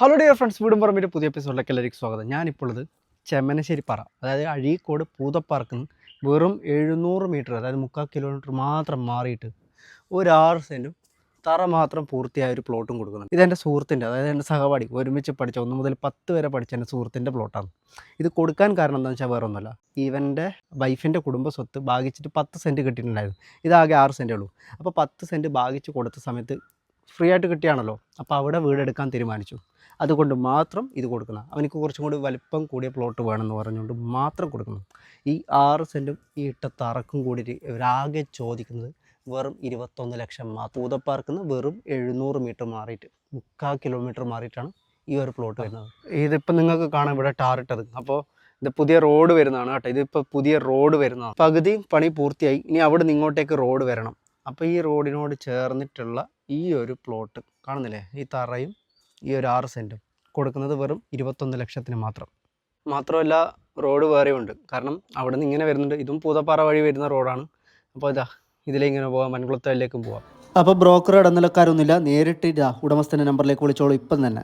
Hello dear friends, വീടും പറമ്പിൻ്റെ പുതിയ എപ്പിസോഡിലേക്ക് എല്ലാവർക്കും സ്വാഗതം. ഞാനിപ്പോൾ ഉള്ളത് ചെമ്മനശ്ശേരി പാറ, അതായത് അഴീക്കോട് പൂതപ്പാർക്കിൽ നിന്ന് വെറും 700 മീറ്റർ, അതായത് 3/4 കിലോമീറ്റർ മാത്രം മാറിയിട്ട് ഒരു 6 സെൻറ്റും തറ മാത്രം പൂർത്തിയായ ഒരു പ്ലോട്ടും കൊടുക്കുന്നുണ്ട്. ഇതെൻ്റെ സുഹൃത്തിൻ്റെ, അതായത് എൻ്റെ സഹപാഠി, ഒരുമിച്ച് പഠിച്ച 1 മുതൽ 10 വരെ പഠിച്ച എൻ്റെ സുഹൃത്തിൻ്റെ പ്ലോട്ടാണ്. ഇത് കൊടുക്കാൻ കാരണം എന്താണെന്ന് വെച്ചാൽ വേറെ ഒന്നുമല്ല, ഇവൻ്റെ വൈഫിൻ്റെ കുടുംബ സ്വത്ത് ഭാഗിച്ചിട്ട് 10 സെൻറ്റ് കിട്ടിയിട്ടുണ്ടായിരുന്നു. ഇതാകെ 6 സെൻറ്റേ ഉള്ളൂ. അപ്പോൾ 10 സെൻറ്റ് ഭാഗിച്ച് കൊടുത്ത സമയത്ത് ഫ്രീ ആയിട്ട് കിട്ടിയാണല്ലോ, അപ്പോൾ അവിടെ വീടെടുക്കാൻ തീരുമാനിച്ചു. അതുകൊണ്ട് മാത്രം ഇത് കൊടുക്കണം. അവനിക്ക് കുറച്ചും കൂടി വലിപ്പം കൂടിയ പ്ലോട്ട് വേണമെന്ന് പറഞ്ഞുകൊണ്ട് മാത്രം കൊടുക്കണം. ഈ 6 സെൻറ്റും ഈ ഇട്ട തറക്കും കൂടിയിട്ട് ഇവരാകെ ചോദിക്കുന്നത് വെറും 21 ലക്ഷം മാത്രം. പൂതപ്പാർക്കിൽ നിന്ന് വെറും 700 മീറ്റർ മാറിയിട്ട്, 3/4 കിലോമീറ്റർ മാറിയിട്ടാണ് ഈ ഒരു പ്ലോട്ട് വരുന്നത്. ഇതിപ്പോൾ നിങ്ങൾക്ക് കാണാം ഇവിടെ ടാറിട്ടത്. അപ്പോൾ ഇത് പുതിയ റോഡ് വരുന്നതാണ് കേട്ടോ. ഇതിപ്പോൾ പുതിയ റോഡ് വരുന്നതാണ്. പകുതി പണി പൂർത്തിയായി. ഇനി അവിടെ നിന്ന് ഇങ്ങോട്ടേക്ക് റോഡ് വരണം. അപ്പോൾ ഈ റോഡിനോട് ചേർന്നിട്ടുള്ള ഈ ഒരു പ്ലോട്ട് കാണുന്നില്ലേ, ഈ തറയും ഈ ഒരു 6 സെൻറ്റും കൊടുക്കുന്നത് വെറും 21 ലക്ഷത്തിന് മാത്രം. മാത്രമല്ല റോഡ് വേറെ ഉണ്ട്, കാരണം അവിടെ നിന്ന് ഇങ്ങനെ വരുന്നുണ്ട്. ഇതും പൂതപ്പാറ വഴി വരുന്ന റോഡാണ്. അപ്പോൾ ഇതാ ഇതിലിങ്ങനെ പോകാം, മൺകുളത്തല്ലേക്കും പോവാം. അപ്പോൾ ബ്രോക്കർ ഇടനിലക്കാരൊന്നുമില്ല, നേരിട്ട് ഇതാ ഉടമസ്ഥൻ്റെ നമ്പറിലേക്ക് വിളിച്ചോളൂ ഇപ്പം തന്നെ.